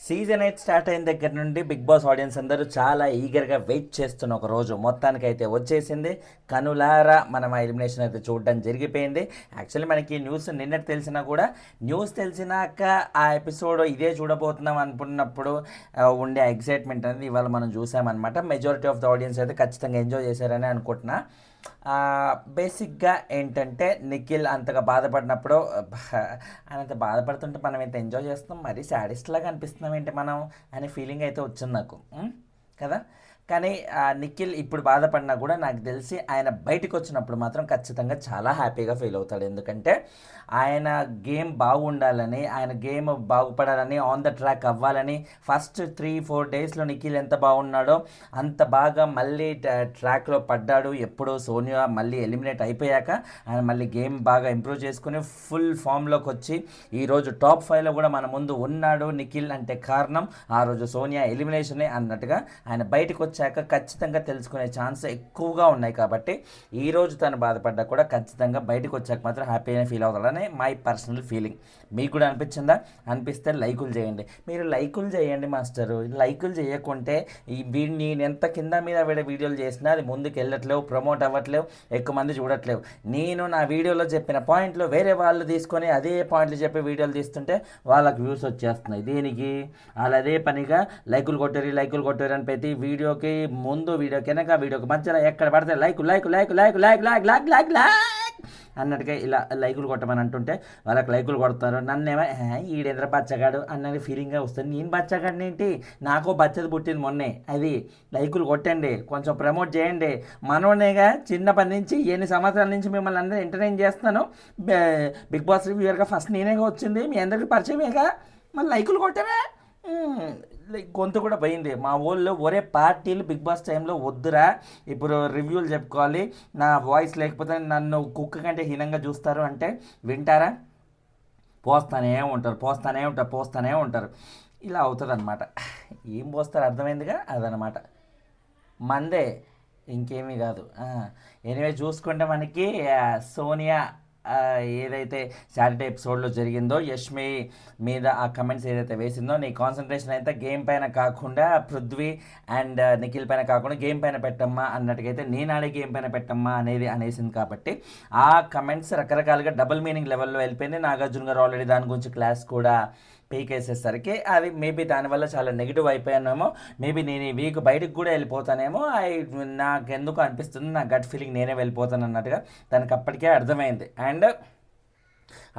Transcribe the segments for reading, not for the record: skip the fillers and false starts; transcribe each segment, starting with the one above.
Season 8 start అయిన దగ్గర నుండి బిగ్ బాస్ ఆడియన్స్ అందరూ చాలా ఈగర్గా వెయిట్ చేస్తున్న ఒక రోజు మొత్తానికి అయితే వచ్చేసింది. కనులారా మనం ఆ ఎలిమినేషన్ అయితే చూడడం జరిగిపోయింది. యాక్చువల్లీ మనకి న్యూస్ నిన్నటి తెలిసినా కూడా న్యూస్ తెలిసినాక ఆ ఎపిసోడ్ ఇదే చూడబోతున్నాం అనుకున్నప్పుడు ఉండే ఎక్సైట్మెంట్ అనేది ఇవాళ మనం చూసామన్నమాట. మెజారిటీ ఆఫ్ ద ఆడియన్స్ అయితే ఖచ్చితంగా ఎంజాయ్ చేశారని అనుకుంటున్నా. బేసిక్గా ఏంటంటే నిఖిల్ అంతగా బాధపడినప్పుడు ఆయన అంత బాధపడుతుంటే మనం ఎంత ఎంజాయ్ చేస్తాం, మరీ సాడిస్ట్ లాగా అనిపిస్తున్నాం ఏంటి మనం అనే ఫీలింగ్ అయితే వచ్చింది నాకు, కదా. కానీ నిఖిల్ ఇప్పుడు బాధపడినా కూడా నాకు తెలిసి ఆయన బయటకు వచ్చినప్పుడు మాత్రం ఖచ్చితంగా చాలా హ్యాపీగా ఫీల్ అవుతాడు. ఎందుకంటే ఆయన గేమ్ బాగుండాలని, ఆయన గేమ్ బాగుపడాలని, ఆన్ ద ట్రాక్ అవ్వాలని ఫస్ట్ 3-4 డేస్లో నిఖిల్ ఎంత బాగున్నాడో అంత బాగా మళ్ళీ ట్రాక్లో పడ్డాడు. ఎప్పుడో సోనియా మళ్ళీ ఎలిమినేట్ అయిపోయాక ఆయన మళ్ళీ గేమ్ బాగా ఇంప్రూవ్ చేసుకుని ఫుల్ ఫామ్లోకి వచ్చి ఈరోజు టాప్ 5లో కూడా మన ముందు ఉన్నాడు నిఖిల్. అంటే కారణం ఆ రోజు సోనియా ఎలిమినేషనే అన్నట్టుగా ఆయన బయటకు వచ్చాక ఖచ్చితంగా తెలుసుకునే ఛాన్స్ ఎక్కువగా ఉన్నాయి. కాబట్టి ఈరోజు తను బాధపడ్డా కూడా ఖచ్చితంగా బయటకు వచ్చాక మాత్రం హ్యాపీగా ఫీల్ అవుతాడని మై పర్సనల్ ఫీలింగ్. మీకు కూడా అనిపించిందా? అనిపిస్తే లైకులు చేయండి. మీరు లైకులు చేయండి మాస్టరు. లైకులు చేయకుంటే ఈ నేను ఎంత కింద మీద వీడియోలు చేసినా అది ముందుకు వెళ్ళట్లేవు, ప్రమోట్ అవ్వట్లేవు, ఎక్కువ మంది చూడట్లేవు. నేను నా వీడియోలో చెప్పిన పాయింట్లు వేరే వాళ్ళు తీసుకొని అదే పాయింట్లు చెప్పి వీడియోలు తీస్తుంటే వాళ్ళకి వ్యూస్ వచ్చేస్తున్నాయి. దీనికి వాళ్ళు అదే పనిగా లైకులు కొట్టారు అని ప్రతి వీడియోకి ముందు, వీడియోకి వెనక, వీడియోకి మధ్యలో ఎక్కడ పడితే like like like like like like like like like అన్నట్టుగా ఇలా లైకులు కొట్టమని అంటుంటే వాళ్ళకి లైకులు కొడతారు. నన్నేమో ఈడేంద్ర బచ్చగాడు అన్నది ఫీలింగ్గా వస్తుంది. నేను బచ్చగాడిని ఏంటి, నాకు బచ్చది పుట్టింది మొన్నే. అది లైకులు కొట్టండి, కొంచెం ప్రమోట్ చేయండి. మనోనేగా చిన్నప్పటి నుంచి ఎన్ని సంవత్సరాల నుంచి మిమ్మల్ని అందరూ ఎంటర్టైన్ చేస్తాను. బిగ్ బాస్ రివ్యూయర్గా ఫస్ట్ నేనేగా వచ్చింది, మీ అందరికీ పరిచయమేగా, మళ్ళీ లైకులు కొట్టమే. గొంతు కూడా పోయింది మా ఊళ్ళో. ఒరే పార్టీలు బిగ్ బాస్ టైంలో వద్దురా, ఇప్పుడు రివ్యూలు చెప్పుకోవాలి, నా వాయిస్ లేకపోతే నన్ను కుక్క కంటే హీనంగా చూస్తారు అంటే వింటారా? పోస్తానే ఉంటారు. ఇలా అవుతుంది అనమాట. ఏం పోస్తారు అర్థమైందిగా, అదనమాట మందే, ఇంకేమీ కాదు. ఎనివే చూసుకుంటే మనకి సోనియా ఏదైతే సాటర్డే ఎపిసోడ్లో జరిగిందో, యష్మి మీద ఆ కమెంట్స్ ఏదైతే వేసిందో, నీ కాన్సన్ట్రేషన్ అయితే గేమ్ పైన కాకుండా పృథ్వీ అండ్ నిఖిల్ పైన కాకుండా గేమ్ పైన పెట్టమ్మా అన్నట్టుగైతే, నేను ఆడే గేమ్ పైన పెట్టమ్మా అనేది అనేసింది. కాబట్టి ఆ కమెంట్స్ రకరకాలుగా డబుల్ మీనింగ్ లెవెల్లో వెళ్ళిపోయింది. నాగార్జున గారు ఆల్రెడీ దాని గురించి క్లాస్ కూడా పీకేసేసరికి అది మేబీ దానివల్ల చాలా నెగిటివ్ అయిపోయానేమో. మేబీ నేను ఈ వీక్ బయటకు కూడా వెళ్ళిపోతానేమో. నాకెందుకు అనిపిస్తుంది, నా గట్ ఫీలింగ్ నేనే వెళ్ళిపోతాను అన్నట్టుగా తనకు అప్పటికే అర్థమైంది. అండ్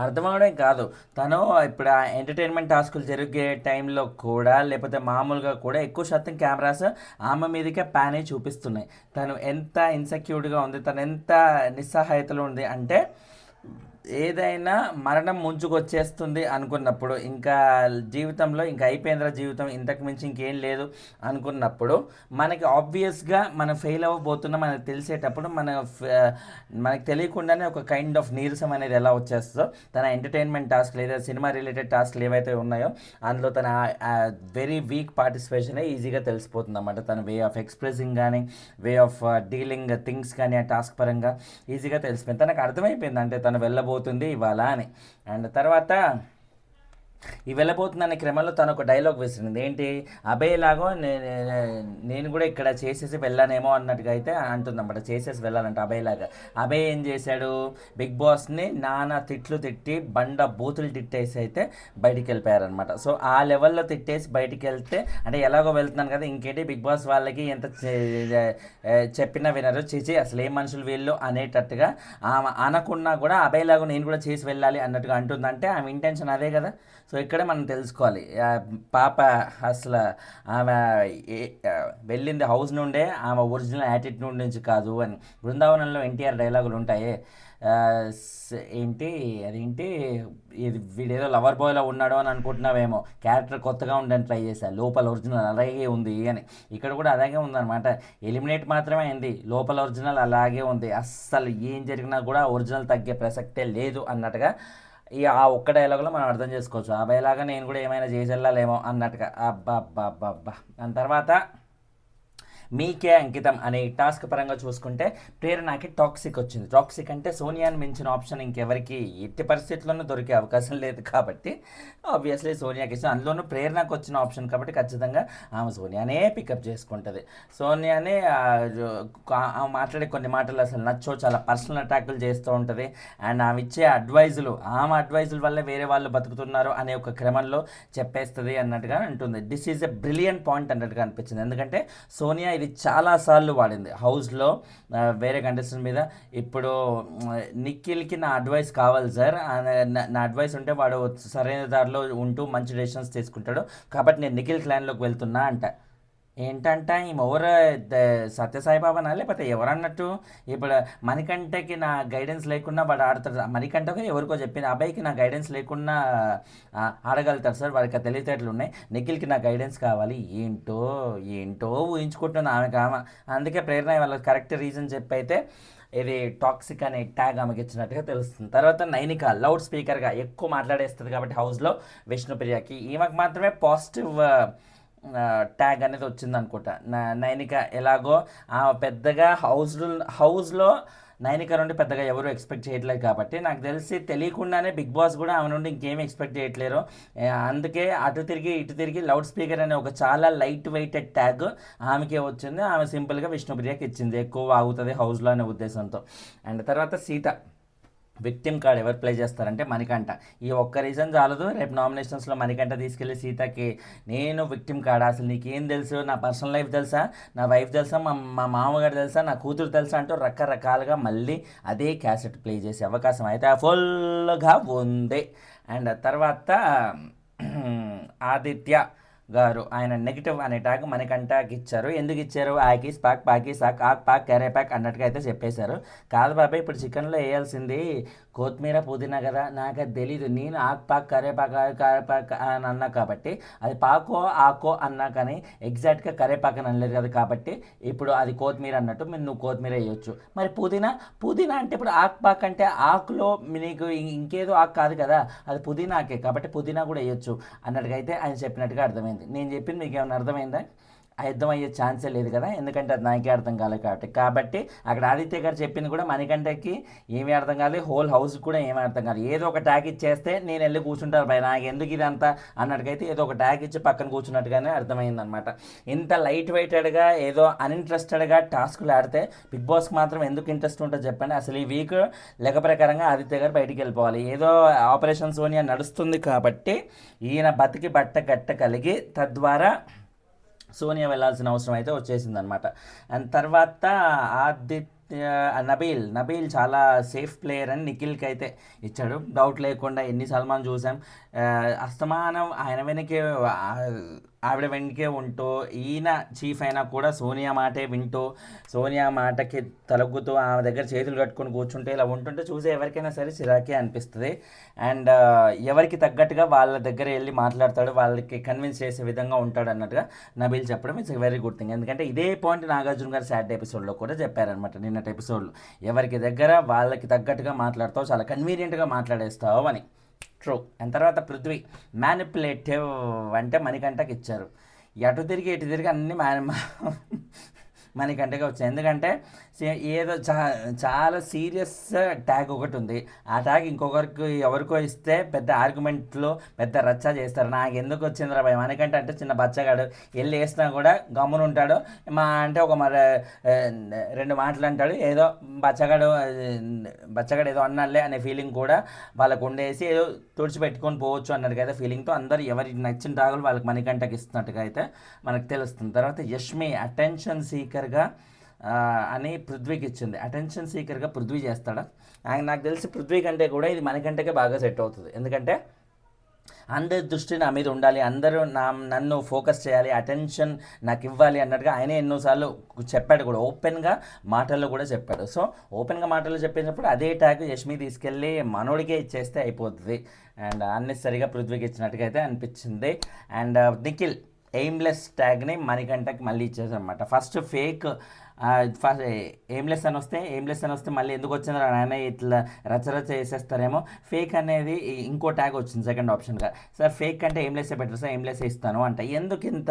అర్థమవడం కాదు, తను ఇప్పుడు ఆ ఎంటర్టైన్మెంట్ టాస్కులు జరిగే టైంలో కూడా, లేకపోతే మామూలుగా కూడా ఎక్కువ శాతం కెమెరాస్ ఆమె మీదకే ప్యాన్ అయి చూపిస్తున్నాయి. తను ఎంత ఇన్సెక్యూర్డ్గా ఉంది, తను ఎంత నిస్సహాయతలో ఉంది అంటే, ఏదైనా మరణం ముంచుకు వచ్చేస్తుంది అనుకున్నప్పుడు, ఇంకా జీవితంలో ఇంకా అయిపోయిందిరా జీవితం, ఇంతకు మించి ఇంకేం లేదు అనుకున్నప్పుడు, మనకి ఆబ్వియస్గా మనం ఫెయిల్ అవ్వబోతున్నాం మనకు తెలిసేటప్పుడు మనకు తెలియకుండానే ఒక కైండ్ ఆఫ్ నీరసం అనేది ఎలా వచ్చేస్తుందో, తన ఎంటర్టైన్మెంట్ టాస్క్లు ఏదైతే సినిమా రిలేటెడ్ టాస్క్లు ఏవైతే ఉన్నాయో అందులో తన వెరీ వీక్ పార్టిసిపేషన్ ఈజీగా తెలిసిపోతుంది అన్నమాట. తన వే ఆఫ్ ఎక్స్ప్రెసింగ్ కానీ, వే ఆఫ్ డీలింగ్ థింగ్స్ కానీ ఆ టాస్క్ పరంగా ఈజీగా తెలిసిపోయింది. తనకు అర్థమైపోయింది అంటే తను వెళ్ళబోతుంది ఇవాళ అని. అండ్ తర్వాత ఈ వెళ్ళబోతుందనే క్రమంలో తను ఒక డైలాగ్ వేసింది. ఏంటి, అభయ్ లాగో నేను కూడా ఇక్కడ చేసేసి వెళ్ళానేమో అన్నట్టుగా అయితే అంటుందన్నమాట. చేసేసి వెళ్ళాలంట అభయ్ లాగా. అభయ్ ఏం చేశాడు, బిగ్ బాస్ని నానా తిట్లు తిట్టి బూతులు తిట్టేసి అయితే బయటికి వెళ్ళిపోయారనమాట. సో ఆ లెవెల్లో తిట్టేసి బయటికి వెళ్తే, అంటే ఎలాగో వెళ్తున్నాను కదా ఇంకేంటి బిగ్ బాస్ వాళ్ళకి ఎంత చెప్పినా వినరు, చేసి అసలు ఏ మనుషులు వీళ్ళు అనేటట్టుగా ఆమె అనకున్నా కూడా అభయ్ లాగా నేను కూడా చేసి వెళ్ళాలి అన్నట్టుగా అంటుందంటే ఆమె ఇంటెన్షన్ అదే కదా. సో ఇక్కడే మనం తెలుసుకోవాలి, పాప అసలు ఆమె వెళ్ళింది హౌస్ నుండే, ఆమె ఒరిజినల్ యాటిట్యూడ్ నుంచి కాదు అని. బృందావనంలో ఎన్టీఆర్ డైలాగులు ఉంటాయి, అదేంటి ఇది వీడేదో లవర్ బాయ్లో ఉన్నాడు అని అనుకుంటున్నావేమో, క్యారెక్టర్ కొత్తగా ఉండని ట్రై చేశాను, లోపల ఒరిజినల్ అలాగే ఉంది అని. ఇక్కడ కూడా అలాగే ఉందన్నమాట. ఎలిమినేట్ మాత్రమే అయింది, లోపల ఒరిజినల్ అలాగే ఉంది. అస్సలు ఏం జరిగినా కూడా ఒరిజినల్ తగ్గే ప్రసక్తే లేదు అన్నట్టుగా ఆ ఒక్క డైలాగ్లో మనం అర్థం చేసుకోవచ్చు. ఆ బయలాగా నేను కూడా ఏమైనా చేసి వెళ్ళాలేమో అన్నట్టుగా. అబ్బా అబ్బా అబ్బా అబ్బా. దాని తర్వాత మీకే అంకితం అనే టాస్క్ పరంగా చూసుకుంటే ప్రేరణకి టాక్సిక్ వచ్చింది. టాక్సిక్ అంటే సోనియాని మించిన ఆప్షన్ ఇంకెవరికి ఎట్టి పరిస్థితుల్లోనూ దొరికే అవకాశం లేదు కాబట్టి ఆబ్వియస్లీ సోనియాకి ఇష్టం. అందులోనూ ప్రేరణకు వచ్చిన ఆప్షన్ కాబట్టి ఖచ్చితంగా ఆమె సోనియానే పికప్ చేసుకుంటుంది. సోనియానే ఆమె మాట్లాడే కొన్ని మాటలు అసలు నచ్చో, చాలా పర్సనల్ అటాకులు చేస్తూ ఉంటుంది. అండ్ ఆమె ఇచ్చే ఆమె అడ్వైజుల వల్ల వేరే వాళ్ళు బతుకుతున్నారు అనే ఒక క్రమంలో చెప్పేస్తుంది అన్నట్టుగా ఉంటుంది. This is a brilliant point అన్నట్టుగా అనిపించింది. ఎందుకంటే సోనియా ఇది చాలాసార్లు వాడింది హౌస్లో వేరే కంటెస్టెంట్ మీద. ఇప్పుడు నిఖిల్కి నా అడ్వైస్ కావాలి సార్, నా అడ్వైస్ ఉంటే వాడు సరైన దారిలో ఉంటూ మంచి డెసిషన్స్ తీసుకుంటాడు కాబట్టి నేను నిఖిల్ క్లాన్లోకి వెళ్తున్నా అంట. ఏంటంట ఈమె ఎవరు సత్యసాయిబాబానా లేకపోతే ఎవరన్నట్టు? ఇప్పుడు మణికంఠకి నా గైడెన్స్ లేకుండా వాడు ఆడతాడు. మణికంఠకు ఎవరికో చెప్పింది అబ్బాయికి నా గైడెన్స్ లేకుండా ఆడగలుగుతారు సార్, వాడికి తెలివితేటలు ఉన్నాయి, నిఖిల్కి నా గైడెన్స్ కావాలి. ఏంటో ఏంటో ఊహించుకుంటున్నా ఆమె. అందుకే ప్రేరణ వాళ్ళకి కరెక్ట్ రీజన్ చెప్పి అయితే ఇది టాక్సిక్ అనే ట్యాగ్ ఆమెకి ఇచ్చినట్టుగా తెలుస్తుంది. తర్వాత నైనిక లౌడ్ స్పీకర్గా ఎక్కువ మాట్లాడేస్తుంది కాబట్టి హౌస్లో విష్ణుప్రియకి, ఈమెకు మాత్రమే పాజిటివ్ ట్యాగ్ అనేది వచ్చింది అనుకుంటా. నైనిక ఎలాగో పెద్దగా హౌస్లో నైనిక నుండి పెద్దగా ఎవరు ఎక్స్పెక్ట్ చేయట్లేదు కాబట్టి నాకు తెలిసి తెలియకుండానే బిగ్ బాస్ కూడా ఆమె నుండి ఇంకేం ఎక్స్పెక్ట్ చేయట్లేరు. అందుకే అటు తిరిగి ఇటు తిరిగి లౌడ్ స్పీకర్ అనే ఒక చాలా లైట్ వెయిటెడ్ ట్యాగ్ ఆమెకే వచ్చింది. ఆమె సింపుల్గా విష్ణుప్రియకి ఇచ్చింది, ఎక్కువ ఆగుతుంది హౌస్లో అనే ఉద్దేశంతో. అండ్ తర్వాత సీత విక్టిమ్ కార్డ్ ఎవరు ప్లే చేస్తారంటే మణికంఠ. ఈ ఒక్క రీజన్ చాలదు, రేపు నామినేషన్స్లో మణికంఠ తీసుకెళ్ళి సీతకి నేను విక్టిమ్ కార్డ్, అసలు నీకేం తెలుసు, నా పర్సనల్ లైఫ్ తెలుసా, నా వైఫ్ తెలుసా, మా మామగారు తెలుసా, నా కూతురు తెలుసా అంటూ రకరకాలుగా మళ్ళీ అదే క్యాసెట్ ప్లే చేసే అవకాశం అయితే ఫుల్గా ఉంది. అండ్ తర్వాత ఆదిత్య గారు ఆయన నెగిటివ్ అనే ట్యాగ్ మణికంఠకి ఇచ్చారు. ఎందుకు ఇచ్చారు? ఆకీస్ పాక్ పాకీస్ ఆక్ పాక్ కరేపాక్ అన్నట్టుగా అయితే చెప్పేశారు. కాదు బాబాయ్, ఇప్పుడు చికెన్లో వేయాల్సింది కొత్తిమీర పుదీనా కదా, నాకు అది తెలీదు, నేను ఆక్ పాక్ కరేపాక్ అని అన్నా కాబట్టి అది పాకో ఆకో అన్నా కానీ ఎగ్జాక్ట్గా కరేపాక్ అని అనలేదు కదా, కాబట్టి ఇప్పుడు అది కొత్తిమీర అన్నట్టు నువ్వు కొత్తిమీర వేయొచ్చు. మరి పుదీనా అంటే ఇప్పుడు ఆక్ పాక్ అంటే ఆకులో నీకు ఇంకేదో ఆకు కాదు కదా, అది పుదీనా ఆకే కాబట్టి పుదీనా కూడా వేయొచ్చు అన్నట్టుగా అయితే ఆయన చెప్పినట్టుగా అర్థమైంది. నేను చెప్పింది మీకు ఏమైనా అర్థమైందా? అర్థమయ్యే ఛాన్సే లేదు కదా, ఎందుకంటే అది నాకే అర్థం కాలేదు కాబట్టి అక్కడ ఆదిత్య గారు చెప్పింది కూడా మణికంఠకి ఏమీ అర్థం కాలేదు, హోల్ హౌస్ కూడా ఏమీ అర్థం కాలేదు. ఏదో ఒక ట్యాగ్ ఇచ్చేస్తే నేను వెళ్ళి కూర్చుంటారు భయ, నాకు ఎందుకు ఇదంతా అన్నట్టుకైతే ఏదో ఒక ట్యాగ్ ఇచ్చి పక్కన కూర్చున్నట్టుగానే అర్థమైందనమాట. ఇంత లైట్ వెయిటెడ్గా ఏదో అన్ఇంట్రెస్టెడ్గా టాస్క్లు ఆడితే బిగ్ బాస్కి మాత్రం ఎందుకు ఇంట్రెస్ట్ ఉంటుందో చెప్పండి. అసలు ఈ వీక్ లెక్క ప్రకారంగా ఆదిత్య గారు బయటికి వెళ్ళిపోవాలి. ఏదో ఆపరేషన్ సోనియా నడుస్తుంది కాబట్టి ఈయన బతికి బట్ట గట్ట కలిగి తద్వారా సోనియా వెళ్ళాల్సిన అవసరం అయితే వచ్చేసింది అనమాట. అండ్ తర్వాత నబీల్ చాలా సేఫ్ ప్లేయర్ అని నిఖిల్కి అయితే ఇచ్చాడు, డౌట్ లేకుండా. ఎన్నిసార్లు మనం చూసాం అస్తమానం ఆయన వెనకే ఆవిడ వెనకే ఉంటూ, ఈయన చీఫ్ అయినా కూడా సోనియా మాటే వింటూ, సోనియా మాటకి తలగ్గుతూ ఆమె దగ్గర చేతులు కట్టుకొని కూర్చుంటే ఇలా ఉంటుంటే చూసే ఎవరికైనా సరే చిరాకే అనిపిస్తుంది. అండ్ ఎవరికి తగ్గట్టుగా వాళ్ళ దగ్గర వెళ్ళి మాట్లాడతాడు, వాళ్ళకి కన్విన్స్ చేసే విధంగా ఉంటాడు అన్నట్టుగా నబీల్ చెప్పడం ఇట్స్ వెరీ గుడ్ థింగ్. ఎందుకంటే ఇదే పాయింట్ నాగార్జున గారు సాటర్డే ఎపిసోడ్లో కూడా చెప్పారనమాట, నిన్నటి ఎపిసోడ్లో. ఎవరికి దగ్గర వాళ్ళకి తగ్గట్టుగా మాట్లాడతావు, చాలా కన్వీనియంట్గా మాట్లాడేస్తావు అని. ట్రూ. అండ్ తర్వాత పృథ్వీ మ్యానిపులేటివ్ అంటే మణికంఠకి ఇచ్చారు. ఎటు తిరిగి ఇటు తిరిగి అన్నీ మణికంఠగా వచ్చాయి. ఎందుకంటే ఏదో చాలా సీరియస్ ట్యాగ్ ఒకటి ఉంది, ఆ ట్యాగ్ ఇంకొకరికి ఎవరికో ఇస్తే పెద్ద ఆర్గ్యుమెంట్లో పెద్ద రచ్చ చేస్తారు. నాకు ఎందుకు వచ్చింది రా భయ, మణికంఠ అంటే చిన్న బచ్చగాడు, వెళ్ళి వేసినా కూడా గమ్మున ఉంటాడు, అంటే ఒక రెండు మాటలు అంటాడు, ఏదో బచ్చగాడు ఏదో అన్నాలే అనే ఫీలింగ్ కూడా వాళ్ళకు ఉండేసి ఏదో తుడిచిపెట్టుకొని పోవచ్చు అన్నట్టుగా అయితే ఫీలింగ్తో అందరూ ఎవరికి నచ్చిన టాగులు వాళ్ళకి మణికంఠకి ఇస్తున్నట్టుగా అయితే మనకు తెలుస్తుంది. తర్వాత యష్మి అటెన్షన్ సీకర్గా అని పృథ్వీకి ఇచ్చింది. అటెన్షన్ సీకర్గా పృథ్వీ చేస్తాడా? నాకు తెలిసి పృథ్వీ కంటే కూడా ఇది మణికంఠకే బాగా సెట్ అవుతుంది. ఎందుకంటే అందరి దృష్టి నా మీద ఉండాలి, అందరూ నన్ను ఫోకస్ చేయాలి, అటెన్షన్ నాకు ఇవ్వాలి అన్నట్టుగా ఆయనే ఎన్నోసార్లు చెప్పాడు కూడా, ఓపెన్గా మాటల్లో కూడా చెప్పాడు. సో ఓపెన్గా మాటల్లో చెప్పినప్పుడు అదే ట్యాగ్ యష్మి తీసుకెళ్ళి మనోడికే ఇచ్చేస్తే అయిపోతుంది. అండ్ అన్నెసరిగా పృథ్వీకి ఇచ్చినట్టుగా అయితే అనిపించింది. అండ్ నిఖిల్ ఎయిమ్లెస్ ట్యాగ్ని మణికంఠకి మళ్ళీ ఇచ్చేసారనమాట. ఫస్ట్ ఫస్ట్ ఎయిమ్లెస్ అని వస్తే మళ్ళీ ఎందుకు వచ్చిందో ఆయన ఇట్లా రచరచ వేసేస్తారేమో. ఫేక్ అనేది ఇంకో ట్యాగ్ వచ్చింది సెకండ్ ఆప్షన్గా. సార్ ఫేక్ అంటే ఎయిమ్లెస్ బెటర్ సార్, ఎయిమ్లెస్ ఇస్తాను అంట. ఎందుకు ఇంత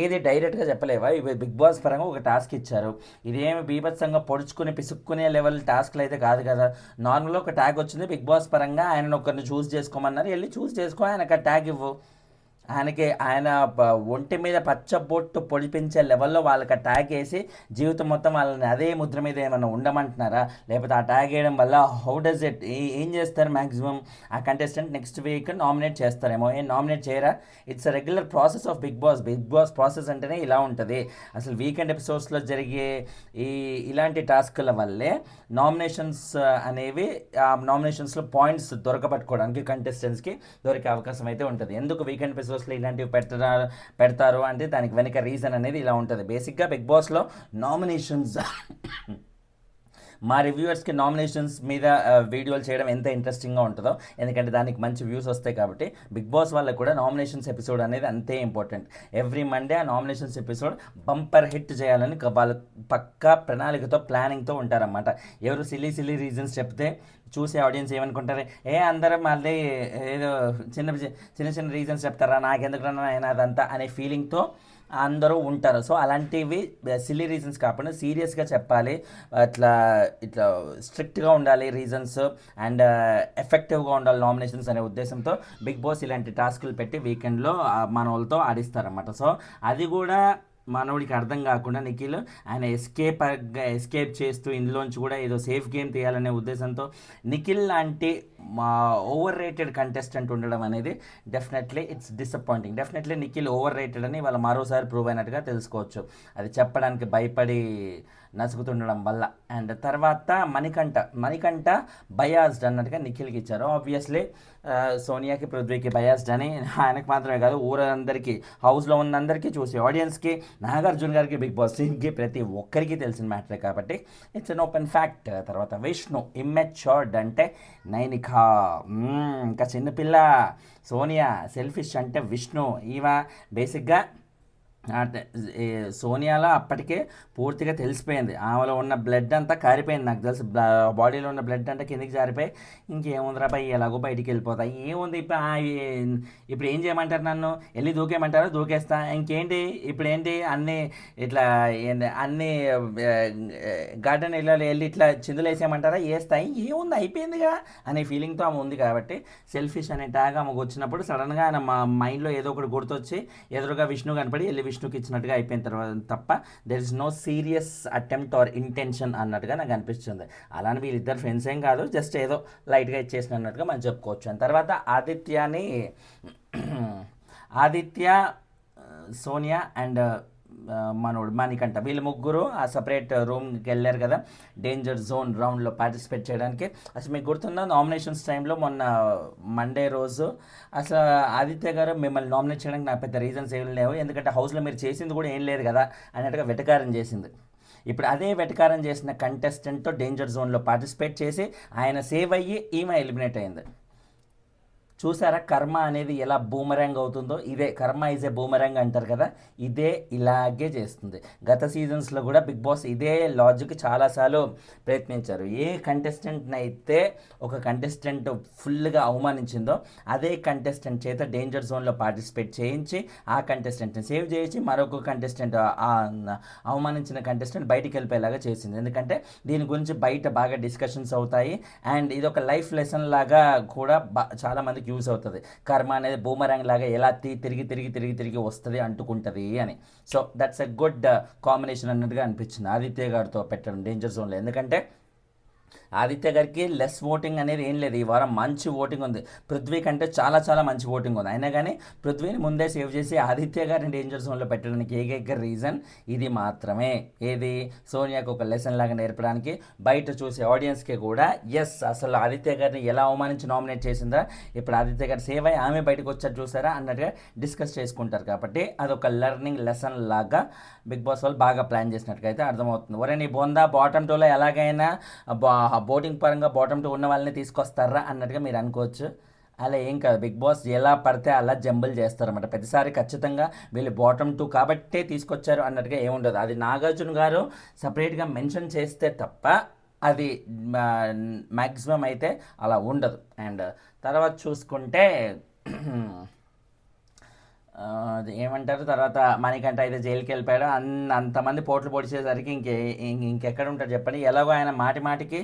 ఏది డైరెక్ట్గా చెప్పలేవా? ఇవి బిగ్ బాస్ పరంగా ఒక టాస్క్ ఇచ్చారు. ఇదేమి బీభత్సంగా పొడుచుకుని పిసుక్కునే లెవెల్ టాస్క్లు అయితే కాదు కదా. నార్మల్గా ఒక ట్యాగ్ వచ్చింది బిగ్ బాస్ పరంగా, ఆయన ఒకరిని చూస్ చేసుకోమన్నారు, వెళ్ళి చూస్ చేసుకో, ఆయనకు ఆ ట్యాగ్ ఇవ్వు. ఆయన ఒంటి మీద పచ్చబొట్టు పొడిపించే లెవెల్లో వాళ్ళకి ఆ ట్యాగ్ వేసి జీవితం మొత్తం వాళ్ళని అదే ముద్ర మీద ఏమైనా ఉండమంటున్నారా? లేకపోతే ఆ ట్యాగ్ వేయడం వల్ల హౌ డస్ ఇట్ ఏం చేస్తారు? మ్యాక్సిమం ఆ కంటెస్టెంట్ నెక్స్ట్ వీక్ నామినేట్ చేస్తారేమో. ఏం నామినేట్ చేయరా? It's a regular process of Bigg Boss process అంటేనే ఇలా ఉంటుంది. అసలు వీకెండ్ ఎపిసోడ్స్లో జరిగే ఇలాంటి టాస్క్ల వల్లే నామినేషన్స్ అనేవి, ఆ నామినేషన్స్లో పాయింట్స్ దొరకబట్టుకోవడానికి కంటెస్టెంట్స్కి దొరికే అవకాశం అయితే ఉంటుంది. ఎందుకు వీకెండ్ ఎపిసోడ్స్లో ఇలాంటివి పెడతారు అంటే దానికి వెనక రీజన్ అనేది ఇలా ఉంటుంది. బేసిక్గా బిగ్ బాస్లో నామినేషన్స్ మా రివ్యూవర్స్కి నామినేషన్స్ మీద వీడియోలు చేయడం ఎంత ఇంట్రెస్టింగ్గా ఉంటుందో, ఎందుకంటే దానికి మంచి వ్యూస్ వస్తాయి కాబట్టి. బిగ్ బాస్ వాళ్ళకి కూడా నామినేషన్స్ ఎపిసోడ్ అనేది అంతే ఇంపార్టెంట్. ఎవ్రీ మండే ఆ నామినేషన్స్ ఎపిసోడ్ బంపర్ హిట్ చేయాలని వాళ్ళు పక్కా ప్రణాళికతో ప్లానింగ్తో ఉంటారన్నమాట. ఎవరు సిల్లీ రీజన్స్ చెప్తే చూసే ఆడియన్స్ ఏమనుకుంటారు, అందరం మళ్ళీ ఏదో చిన్న రీజన్స్ చెప్తారా, నాకెందుకు అయినా అదంతా అనే ఫీలింగ్తో అందరూ ఉంటారు. సో అలాంటివి సిల్లీ రీజన్స్ కాకుండా సీరియస్గా చెప్పాలి, ఇట్లా స్ట్రిక్ట్గా ఉండాలి రీజన్స్, అండ్ ఎఫెక్టివ్గా ఉండాలి నామినేషన్స్ అనే ఉద్దేశంతో బిగ్ బాస్ ఇలాంటి టాస్కులు పెట్టి వీకెండ్లో మన వాళ్ళతో ఆడిస్తారన్నమాట. సో అది కూడా మనోడికి అర్థం కాకుండా నిఖిల్ ఆయన ఎస్కేప్ చేస్తూ ఇందులోంచి కూడా ఏదో సేఫ్ గేమ్ తీయాలనే ఉద్దేశంతో నిఖిల్ లాంటి ఓవర్ రేటెడ్ కంటెస్టెంట్ ఉండడం అనేది definitely it's disappointing. Definitely Nikhil over rated అని వాళ్ళు మరోసారి ప్రూవ్ అయినట్టుగా తెలుసుకోవచ్చు, అది చెప్పడానికి భయపడి నసుగుతుండడం వల్ల. అండ్ తర్వాత మణికంఠ బయాస్డ్ అన్నట్టుగా నిఖిల్కి ఇచ్చారు. ఆబ్వియస్లీ సోనియాకి, పృథ్వీకి బయాస్డ్ అని ఆయనకు మాత్రమే కాదు, ఊరందరికీ, హౌస్లో ఉన్న అందరికీ, చూసే ఆడియన్స్కి, నాగార్జున గారికి, బిగ్ బాస్ టీమ్కి, ప్రతి ఒక్కరికి తెలిసిన మ్యాటరే కాబట్టి ఇట్స్ అన్ ఓపెన్ ఫ్యాక్ట్. తర్వాత విష్ణు ఇమ్మెచ్యూర్డ్ అంటే నైనికా, ఇంకా చిన్నపిల్ల. సోనియా సెల్ఫిష్ అంటే విష్ణు. ఈమె బేసిక్గా సోనియాలో అప్పటికే పూర్తిగా తెలిసిపోయింది, ఆమెలో ఉన్న బ్లడ్ అంతా కారిపోయింది. నాకు తెలుసు బాడీలో ఉన్న బ్లడ్ అంతా కిందికి జారిపోయి ఇంకేముందిరా పై ఎలాగో బయటికి వెళ్ళిపోతాయి, ఏముంది ఇప్పుడు ఏం చేయమంటారు, నన్ను వెళ్ళి దూకేయమంటారో దూకేస్తా, ఇంకేంటి ఇప్పుడు ఏంటి అన్నీ ఇట్లా అన్నీ గార్డెన్ వెళ్ళి ఇట్లా చిందులు వేసేయమంటారా, వేస్తాయి, ఏముంది అయిపోయిందిగా అనే ఫీలింగ్తో ఆమె ఉంది. కాబట్టి సెల్ఫిష్ అనే ట్యాగ్ ఆమెకు వచ్చినప్పుడు సడన్గా ఆయన మా మైండ్లో ఏదో ఒకటి గుర్తొచ్చి ఎదురుగా విష్ణు కనపడి వెళ్ళి విష్ణుకి ఇచ్చినట్టుగా అయిపోయిన తర్వాత తప్ప there is no serious attempt or intention అన్నట్టుగా నాకు అనిపిస్తుంది. అలానే వీళ్ళిద్దరు ఫ్రెండ్స్ ఏం కాదు, జస్ట్ ఏదో లైట్గా ఇచ్చేసిన అన్నట్టుగా మనం చెప్పుకోవచ్చు. అని తర్వాత ఆదిత్య, సోనియా అండ్ మనోడు మణికంఠ, వీళ్ళు ముగ్గురు ఆ సపరేట్ రూమ్కి వెళ్ళారు కదా డేంజర్ జోన్ రౌండ్లో పార్టిసిపేట్ చేయడానికి. అసలు మీకు గుర్తుందా, నామినేషన్స్ టైంలో మొన్న మండే రోజు అసలు ఆదిత్య గారు మిమ్మల్ని నామినేట్ చేయడానికి నాకు పెద్ద రీజన్స్ ఏం లేవు, ఎందుకంటే హౌస్లో మీరు చేసింది కూడా ఏం లేదు కదా అన్నట్టుగా వెటకారం చేసింది. ఇప్పుడు అదే వెటకారం చేసిన కంటెస్టెంట్తో డేంజర్ జోన్లో పార్టిసిపేట్ చేసి ఆయన సేవ్ అయ్యి ఈమె ఎలిమినేట్ అయింది. చూసారా కర్మ అనేది ఎలా బూమరాంగ్ అవుతుందో? ఇదే కర్మ ఈజ్ ఏ బూమరాంగ్ అంటారు కదా, ఇదే ఇలాగే చేస్తుంది. గత సీజన్స్లో కూడా బిగ్ బాస్ ఇదే లాజిక్ చాలాసార్లు ప్రయత్నించారు. ఏ కంటెస్టెంట్ని అయితే ఒక కంటెస్టెంట్ ఫుల్గా అవమానించిందో అదే కంటెస్టెంట్ చేత డేంజర్ జోన్లో పార్టిసిపేట్ చేయించి ఆ కంటెస్టెంట్ని సేవ్ చేయించి మరొక కంటెస్టెంట్ అవమానించిన కంటెస్టెంట్ బయటికి వెళ్ళిపోయేలాగా చేసింది. ఎందుకంటే దీని గురించి బయట బాగా డిస్కషన్స్ అవుతాయి, అండ్ ఇది ఒక లైఫ్ లెసన్ లాగా కూడా చాలామందికి యూజ్ అవుతుంది. కర్మ అనేది బూమరాంగ్ లాగా ఎలా తిరిగి వస్తుంది, అంటుకుంటుంది అని. So that's a good combination అన్నట్టుగా అనిపించింది ఆదిత్య గారితో పెట్టడం డేంజర్ జోన్లో. ఎందుకంటే ఆదిత్య గారికి లెస్ ఓటింగ్ అనేది ఏం లేదు, ఈ వారం మంచి ఓటింగ్ ఉంది. పృథ్వీ కంటే చాలా మంచి ఓటింగ్ ఉంది. అయినా కానీ పృథ్వీని ముందే సేవ్ చేసి ఆదిత్య గారిని డేంజర్ జోన్లో పెట్టడానికి ఏకైక రీజన్ ఇది మాత్రమే. ఏది? సోనియాకు ఒక లెసన్ లాగా నేర్పడానికి, బయట చూసే ఆడియన్స్కి కూడా ఎస్ అసలు ఆదిత్య గారిని ఎలా అవమానించి నామినేట్ చేసిందా, ఇప్పుడు ఆదిత్య గారు సేవ్ అయ్యి ఆమె బయటకు వచ్చారు చూసారా అన్నట్టుగా డిస్కస్ చేసుకుంటారు. కాబట్టి అదొక లెర్నింగ్ లెసన్ లాగా బిగ్ బాస్ వాళ్ళు బాగా ప్లాన్ చేసినట్టుగా అయితే అర్థమవుతుంది. ఒరే నీ బొందా బాటమ్ టూలో ఎలాగైనా బోటింగ్ పరంగా బాటమ్ టూ ఉన్న వాళ్ళని తీసుకొస్తారా అన్నట్టుగా మీరు అనుకోవచ్చు. అలా ఏం కాదు, బిగ్ బాస్ ఎలా పడితే అలా జంబుల్ చేస్తారన్నమాట. ప్రతిసారి ఖచ్చితంగా వీళ్ళు బాటమ్ 2 కాబట్టే తీసుకొచ్చారు అన్నట్టుగా ఏముండదు. అది నాగార్జున గారు సపరేట్గా మెన్షన్ చేస్తే తప్ప అది మ్యాక్సిమం అయితే అలా ఉండదు. అండ్ తర్వాత చూసుకుంటే అది ఏమంటారు, తర్వాత మణికంఠ అయితే జైలుకి వెళ్ళిపోయాడు. అంతమంది పోట్లు పొడిచేసరికి ఇంకెక్కడ ఉంటాడు చెప్పండి. ఎలాగో ఆయన మాటి మాటికి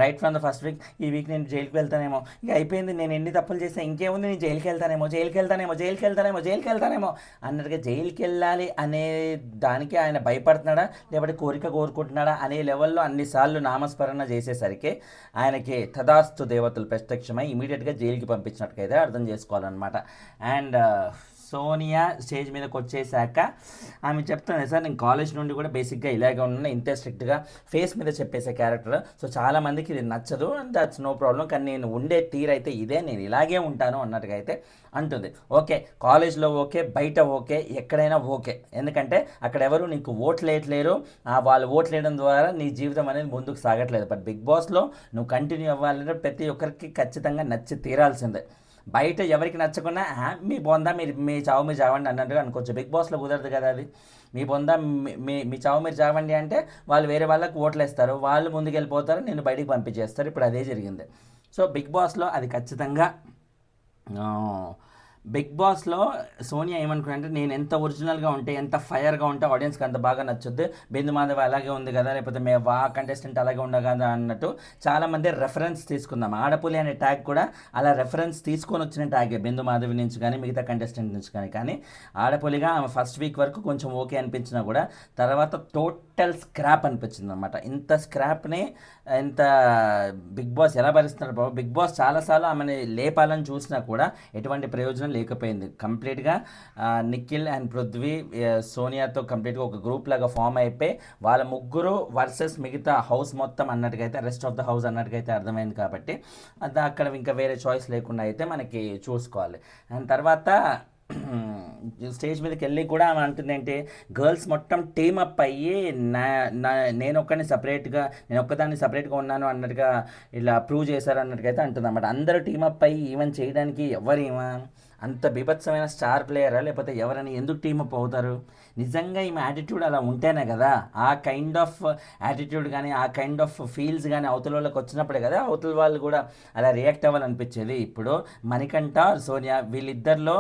right from the first week, ఈ వీక్ నేను జైలుకి వెళ్తానేమో, ఇక అయిపోయింది, నేను ఎన్ని తప్పులు చేస్తే ఇంకేముంది, నేను జైలుకి వెళ్తానేమో జైలుకి వెళ్తానేమో జైలుకి వెళ్తానేమో జైలుకి వెళ్తానేమో అన్నట్టుగా జైలుకి వెళ్ళాలి అనే దానికి ఆయన భయపడుతున్నాడా లేకపోతే కోరిక కోరుకుంటున్నాడా అనే లెవెల్లో అన్నిసార్లు నామస్మరణ చేసేసరికి ఆయనకి తదాస్తు దేవతలు ప్రత్యక్షమై ఇమీడియట్గా జైలుకి పంపించినట్టుకైతే అర్థం చేసుకోవాలన్నమాట. అండ్ సోనియా స్టేజ్ మీదకి వచ్చేసాక ఆమె చెప్తుంది, సార్ నేను కాలేజ్ నుండి కూడా బేసిక్గా ఇలాగే ఉన్నాను, ఇంతే స్ట్రిక్ట్గా ఫేస్ మీద చెప్పేసే క్యారెక్టర్, సో చాలామందికి ఇది నచ్చదు అండ్ దట్స్ నో ప్రాబ్లం, కానీ నేను ఉండే తీరైతే ఇదే, నేను ఇలాగే ఉంటాను అన్నట్టుగా అయితే అంటుంది. ఓకే, కాలేజ్లో ఓకే, బయట ఓకే, ఎక్కడైనా ఓకే, ఎందుకంటే అక్కడ ఎవరు నీకు ఓట్లు వేయట్లేరు, వాళ్ళు ఓట్లు వేయడం ద్వారా నీ జీవితం అనేది ముందుకు సాగట్లేదు. బట్ బిగ్ బాస్లో నువ్వు కంటిన్యూ అవ్వాలంటే ప్రతి ఒక్కరికి ఖచ్చితంగా నచ్చి తీరాల్సిందే. బయట ఎవరికి నచ్చకుండా మీ బొందా మీరు మీ చావు మీరు చావండి అన్నట్టుగా అనుకోవచ్చు. బిగ్ బాస్లో కుదరదు కదా అది. మీ బొందా మీ చావు మీరు చావండి అంటే వాళ్ళు వేరే వాళ్ళకి ఓట్లు వేస్తారు, వాళ్ళు ముందుకు వెళ్ళిపోతారు, నేను బయటికి పంపించేస్తారు. ఇప్పుడు అదే జరిగింది. సో బిగ్ బాస్లో అది ఖచ్చితంగా బిగ్ బాస్లో సోనియా ఏమనుకున్నారంటే, నేను ఎంత ఒరిజినల్గా ఉంటే, ఎంత ఫైర్గా ఉంటే ఆడియన్స్కి అంత బాగా నచ్చుద్ది, బిందు మాధవ్ అలాగే ఉంది కదా, లేకపోతే కంటెస్టెంట్ అలాగే ఉండగదా అన్నట్టు చాలామంది రెఫరెన్స్ తీసుకుందాం. ఆడపులి అనే ట్యాగ్ కూడా అలా రెఫరెన్స్ తీసుకొని వచ్చిన ట్యాగే, బిందు మాధవి నుంచి కానీ మిగతా కంటెస్టెంట్ నుంచి కానీ ఆడపులిగా ఆమె ఫస్ట్ వీక్ వరకు కొంచెం ఓకే అనిపించినా కూడా తర్వాత టోటల్ స్క్రాప్ అనిపించింది అనమాట. ఇంత స్క్రాప్ని ఇంత బిగ్ బాస్ ఎలా భరిస్తున్నారు బాబు. బిగ్ బాస్ చాలాసార్లు ఆమెని లేపాలని చూసినా కూడా ఎటువంటి ప్రయోజనం లేకపోయింది. కంప్లీట్గా నిఖిల్ అండ్ పృథ్వీ సోనియాతో కంప్లీట్గా ఒక గ్రూప్ లాగా ఫామ్ అయిపోయి వాళ్ళ ముగ్గురు వర్సెస్ మిగతా హౌస్ మొత్తం అన్నట్టుగా అయితే, రెస్ట్ ఆఫ్ ద హౌస్ అన్నట్టుగా అయితే అర్థమైంది. కాబట్టి అది అక్కడ ఇంకా వేరే చాయిస్ లేకుండా అయితే మనకి చూసుకోవాలి. అండ్ తర్వాత స్టేజ్ మీదకి వెళ్ళి కూడా ఆమె అంటుంది ఏంటి, గర్ల్స్ మొత్తం టీమప్ అయ్యి నేను ఒక్కదాన్ని సపరేట్గా ఉన్నాను అన్నట్టుగా ఇలా ప్రూవ్ చేశారు అన్నట్టుగా అయితే అంటుంది అన్నమాట. అందరూ టీమప్ అయ్యి ఈవెన్ చేయడానికి ఎవరేమో అంత బీభత్సమైన స్టార్ ప్లేయరా లేకపోతే ఎవరైనా ఎందుకు టీమప్ అవుతారు? నిజంగా ఈమె యాటిట్యూడ్ అలా ఉంటేనే కదా, ఆ కైండ్ ఆఫ్ యాటిట్యూడ్ కానీ ఆ కైండ్ ఆఫ్ ఫీల్స్ కానీ అవతల వాళ్ళకి వచ్చినప్పుడే కదా అవతల వాళ్ళు కూడా అలా రియాక్ట్ అవ్వాలనిపించేది. ఇప్పుడు మణికంఠ సోనియా వీళ్ళిద్దరిలో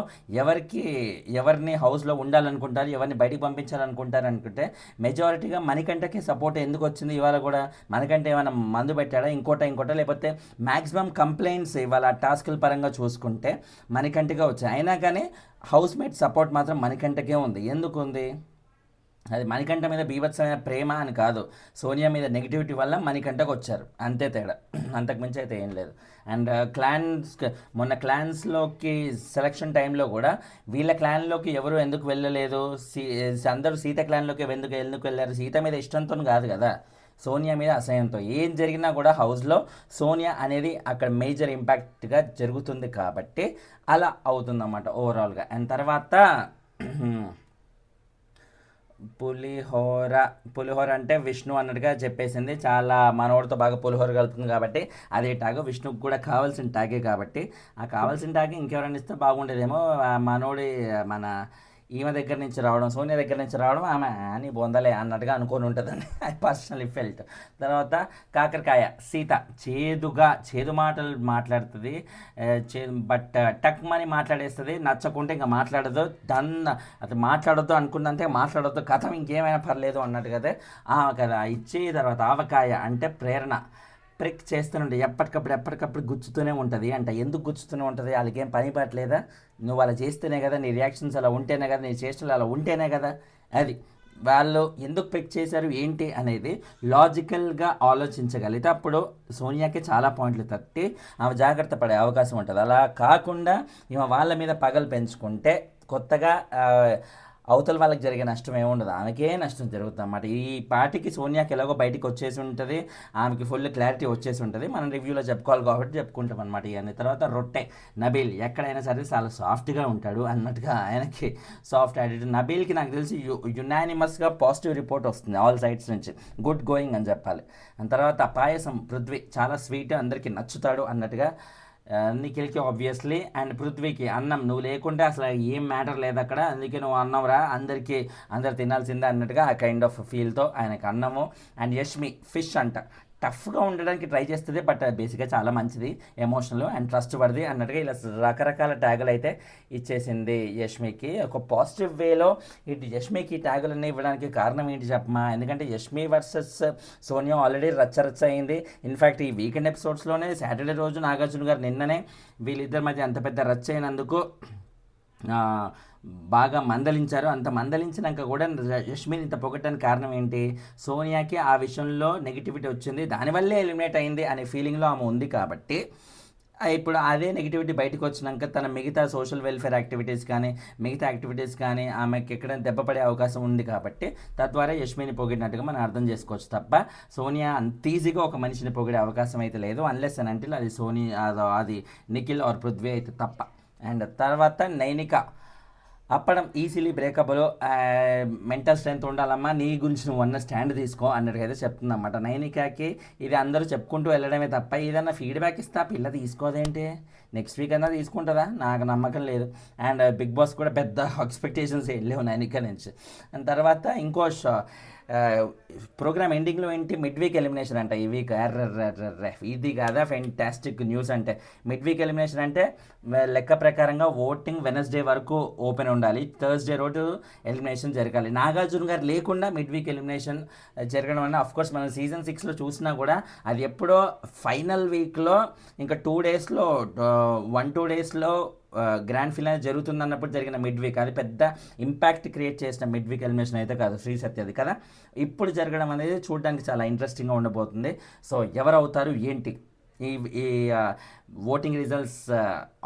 ఎవరిని హౌస్లో ఉండాలనుకుంటారు, ఎవరిని బయటికి పంపించాలనుకుంటారు అనుకుంటే మెజారిటీగా మణికంఠకి సపోర్ట్ ఎందుకు వచ్చింది ఇవాళ కూడా? మణికంఠ ఏమైనా మందు పెట్టాడా ఇంకోట లేకపోతే మ్యాక్సిమం కంప్లైంట్స్ ఇవాళ టాస్కుల పరంగా చూసుకుంటే మణికంఠగా వచ్చాయి. అయినా కానీ హౌస్ మేట్ సపోర్ట్ మాత్రం మణికంఠకే ఉంది. ఎందుకు ఉంది? అది మణికంఠ మీద బీభత్సమైన ప్రేమ అని కాదు, సోనియా మీద నెగిటివిటీ వల్ల మణికంఠకు వచ్చారు, అంతే తేడా, అంతకుమించి అయితే ఏం లేదు. అండ్ మొన్న క్లాన్స్లోకి సెలక్షన్ టైంలో కూడా వీళ్ళ క్లాన్లోకి ఎవరు ఎందుకు వెళ్ళలేదు, అందరూ సీత క్లాన్లోకి ఎందుకు వెళ్ళారు? సీత మీద ఇష్టంతో కాదు కదా, సోనియా మీద అసహ్యంతో. ఏం జరిగినా కూడా హౌస్లో సోనియా అనేది అక్కడ మేజర్ ఇంపాక్ట్గా జరుగుతుంది కాబట్టి అలా అవుతుందన్నమాట ఓవరాల్గా. అండ్ తర్వాత పులిహోర అంటే విష్ణు అన్నట్టుగా చెప్పేసింది. చాలా మనోడితో బాగా పులిహోర కలుపుతుంది కాబట్టి అదే ట్యాగ్, విష్ణుకి కూడా కావాల్సిన ట్యాగే కాబట్టి ఆ కావాల్సిన ట్యాగ్ ఇంకెవరైనా ఇస్తే బాగుండేదేమో. మనోడి మన ఈమె దగ్గర నుంచి రావడం, సోనియా దగ్గర నుంచి రావడం ఆమె అని బొందలే అన్నట్టుగా అనుకొని ఉంటుందండి, ఐ పర్సనలీ ఫెల్ట్. తర్వాత కాకరకాయ సీత చేదు మాటలు మాట్లాడుతుంది, బట్ టక్ మని మాట్లాడేస్తుంది, నచ్చకుంటే ఇంకా మాట్లాడదు, అది మాట్లాడొద్దు అనుకున్నంతే మాట్లాడొద్దు, కథం ఇంకేమైనా పర్లేదు అన్నట్టుగా కదా ఇచ్చి. తర్వాత ఆవకాయ అంటే ప్రేరణ, ప్రిక్ చేస్తూనే ఎప్పటికప్పుడు గుచ్చుతూనే ఉంటుంది అంట. ఎందుకు గుచ్చుతూనే ఉంటుంది? వాళ్ళకేం పని పట్టలేదా? నువ్వు అలా చేస్తేనే కదా, నీ రియాక్షన్స్ అలా ఉంటేనే కదా, నీ చేష్టలు అలా ఉంటేనే కదా. అది వాళ్ళు ఎందుకు పిక్ చేశారు ఏంటి అనేది లాజికల్గా ఆలోచించగలిగితే అప్పుడు సోనియాకి చాలా పాయింట్లు తట్టి ఆమె జాగ్రత్త పడే అవకాశం ఉంటుంది. అలా కాకుండా ఈమె వాళ్ళ మీద పగలు పెంచుకుంటే కొత్తగా అవతల వాళ్ళకి జరిగే నష్టం ఏముండదు, ఆమెకే నష్టం జరుగుతుంది అన్నమాట. ఈ పార్టీకి సోనియాకి ఎలాగో బయటికి వచ్చేసి ఉంటుంది, ఆమెకి ఫుల్ క్లారిటీ వచ్చేసి ఉంటుంది. మనం రివ్యూలో చెప్పుకోవాలి కాబట్టి చెప్పుకుంటాం అనమాట. ఇవన్నీ తర్వాత రొట్టె నబీల్ ఎక్కడైనా సరే చాలా సాఫ్ట్గా ఉంటాడు అన్నట్టుగా ఆయనకి సాఫ్ట్ యాటిట్యూడ్. నబీల్కి నాకు తెలిసి యునానిమస్గా పాజిటివ్ రిపోర్ట్ వస్తుంది ఆల్ సైడ్స్ నుంచి, గుడ్ గోయింగ్ అని చెప్పాలి. తర్వాత పాయసం పృథ్వీ చాలా స్వీట్, అందరికీ నచ్చుతాడు అన్నట్టుగా నిఖిల్కి ఆబ్వియస్లీ, అండ్ పృథ్వీకి అన్నం నువ్వు లేకుంటే అసలు ఏం మ్యాటర్ లేదు అక్కడ, అందుకే నువ్వు అన్నంరా, అందరు తినాల్సిందే అన్నట్టుగా ఆ కైండ్ ఆఫ్ ఫీల్తో ఆయనకు అన్నము. అండ్ యష్మి ఫిష్ అంట, టఫ్గా ఉండడానికి ట్రై చేస్తుంది, బట్ బేసిక్గా చాలా మంచిది, ఎమోషనల్ అండ్ ట్రస్ట్ వర్ది అన్నట్టుగా ఇలా రకరకాల ట్యాగులు అయితే ఇచ్చేసింది యష్మికి. ఒక పాజిటివ్ వేలో ఇటు యష్మికి ట్యాగులన్నీ ఇవ్వడానికి కారణం ఏంటి చెప్పమా? ఎందుకంటే యష్మి వర్సెస్ సోనియా ఆల్రెడీ రచ్చ అయింది. ఇన్ఫ్యాక్ట్ ఈ వీకెండ్ ఎపిసోడ్స్లోనే సాటర్డే రోజు నాగార్జున గారు నిన్ననే వీళ్ళిద్దరి మధ్య అంత పెద్ద రచ్చ అయినందుకు బాగా మందలించారు. అంత మందలించినాక కూడా యష్మిని ఇంత పొగట్టడానికి కారణం ఏంటి? సోనియాకి ఆ విషయంలో నెగిటివిటీ వచ్చింది, దానివల్లే ఎలిమినేట్ అయింది అనే ఫీలింగ్లో ఆమె ఉంది కాబట్టి ఇప్పుడు అదే నెగిటివిటీ బయటకు వచ్చినాక తన మిగతా సోషల్ వెల్ఫేర్ యాక్టివిటీస్ కానీ మిగతా యాక్టివిటీస్ కానీ ఆమెకి ఎక్కడైనా దెబ్బపడే అవకాశం ఉంది కాబట్టి తద్వారా యష్మిని పొగిడినట్టుగా మనం అర్థం చేసుకోవచ్చు తప్ప సోనియా అంత ఈజీగా ఒక మనిషిని పొగిడే అవకాశం అయితే లేదు, అన్లెస్ అని అంటే అది అది నిఖిల్ ఆర్ పృథ్వీ అయితే తప్ప. అండ్ తర్వాత నైనిక అప్పడం ఈజీలీ బ్రేకప్లో మెంటల్ స్ట్రెంత్ ఉండాలమ్మా, నీ గురించి నువ్వు అన్న స్టాండ్ తీసుకో అన్నట్టుగా అయితే చెప్తుందన్నమాట నైనికాకి. ఇది అందరూ చెప్పుకుంటూ వెళ్ళడమే తప్ప ఏదన్నా ఫీడ్బ్యాక్ ఇస్తా పిల్ల తీసుకోదేంటి, నెక్స్ట్ వీక్ అన్నా తీసుకుంటుందా? నాకు నమ్మకం లేదు. అండ్ బిగ్ బాస్ కూడా పెద్ద ఎక్స్పెక్టేషన్స్ వెళ్ళలేవు నైనిక నుంచి. అండ్ తర్వాత ఇంకో ప్రోగ్రామ్ ఎండింగ్లో ఏంటి, మిడ్ వీక్ ఎలిమినేషన్ అంట ఈ వీక్. ఇది కాదా ఫెంటాస్టిక్ న్యూస్ అంటే? మిడ్ వీక్ ఎలిమినేషన్ అంటే లెక్క ప్రకారంగా ఓటింగ్ వెనస్డే వరకు ఓపెన్ ఉండాలి, థర్స్డే రోజు ఎలిమినేషన్ జరగాలి. నాగార్జున గారు లేకుండా మిడ్ వీక్ ఎలిమినేషన్ జరగడం వల్ల అఫ్కోర్స్ మనం సీజన్ 6లో చూసినా కూడా అది ఎప్పుడో ఫైనల్ వీక్లో ఇంకా 2 డేస్లో 1-2 డేస్లో గ్రాండ్ ఫినాలే జరుగుతుందన్నప్పుడు జరిగిన మిడ్ వీక్, అది పెద్ద ఇంపాక్ట్ క్రియేట్ చేసిన మిడ్ వీక్ ఎలిమినేషన్ అయితే కాదు శ్రీ సత్యది కదా. ఇప్పుడు జరగడం అనేది చూడడానికి చాలా ఇంట్రెస్టింగ్గా ఉండబోతుంది. సో ఎవరు అవుతారు ఏంటి ఈ ఓటింగ్ రిజల్ట్స్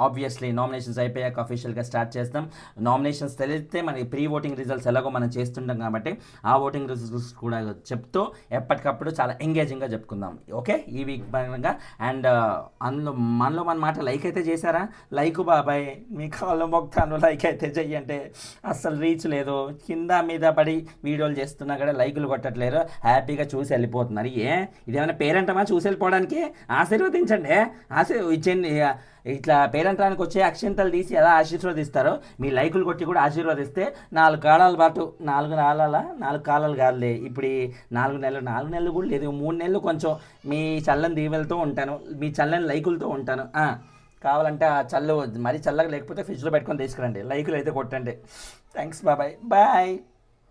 ఆబ్వియస్లీ నామినేషన్స్ అయిపోయాక అఫీషియల్గా స్టార్ట్ చేస్తాం. నామినేషన్స్ తెలిస్తే మనకి ప్రీ ఓటింగ్ రిజల్ట్స్ ఎలాగో మనం చేస్తుంటాం కాబట్టి ఆ ఓటింగ్ రిజల్ట్స్ కూడా చెప్తూ ఎప్పటికప్పుడు చాలా ఎంగేజింగ్గా చెప్పుకుందాం ఓకే ఈ వీక్ పరంగా. అండ్ మనలో మన మాట లైక్ అయితే చేశారా? లైక్ బాబాయ్ మీ కాళ్ళు మొక్తాను, లైక్ అయితే చెయ్యంటే అస్సలు రీచ్ లేదు, కింద మీద పడి వీడియోలు చేస్తున్నా కూడా లైకులు కొట్టట్లేరు, హ్యాపీగా చూసి వెళ్ళిపోతున్నారు. ఇదేమైనా పేరెంటమా చూసి వెళ్ళిపోవడానికి? ఆశీర్వదించండి, ఇచ్చేయండి. ఇట్లా పేరెంటానికి వచ్చే అక్షింతలు తీసి ఎలా ఆశీర్వదిస్తారో మీ లైకులు కొట్టి కూడా ఆశీర్వదిస్తే 4 కాలాల పాటు 4 కాలాలు కాదులే, ఇప్పుడు 4 నెలలు కూడా లేదు, 3 నెలలు కొంచెం మీ చల్లని దీవెలతో ఉంటాను, మీ చల్లని లైకులతో ఉంటాను. కావాలంటే ఆ మరీ చల్లగా లేకపోతే ఫ్రిడ్జ్లో పెట్టుకొని తీసుకురండి, లైకులు అయితే కొట్టండి. థ్యాంక్స్ బాబాయ్ బాయ్.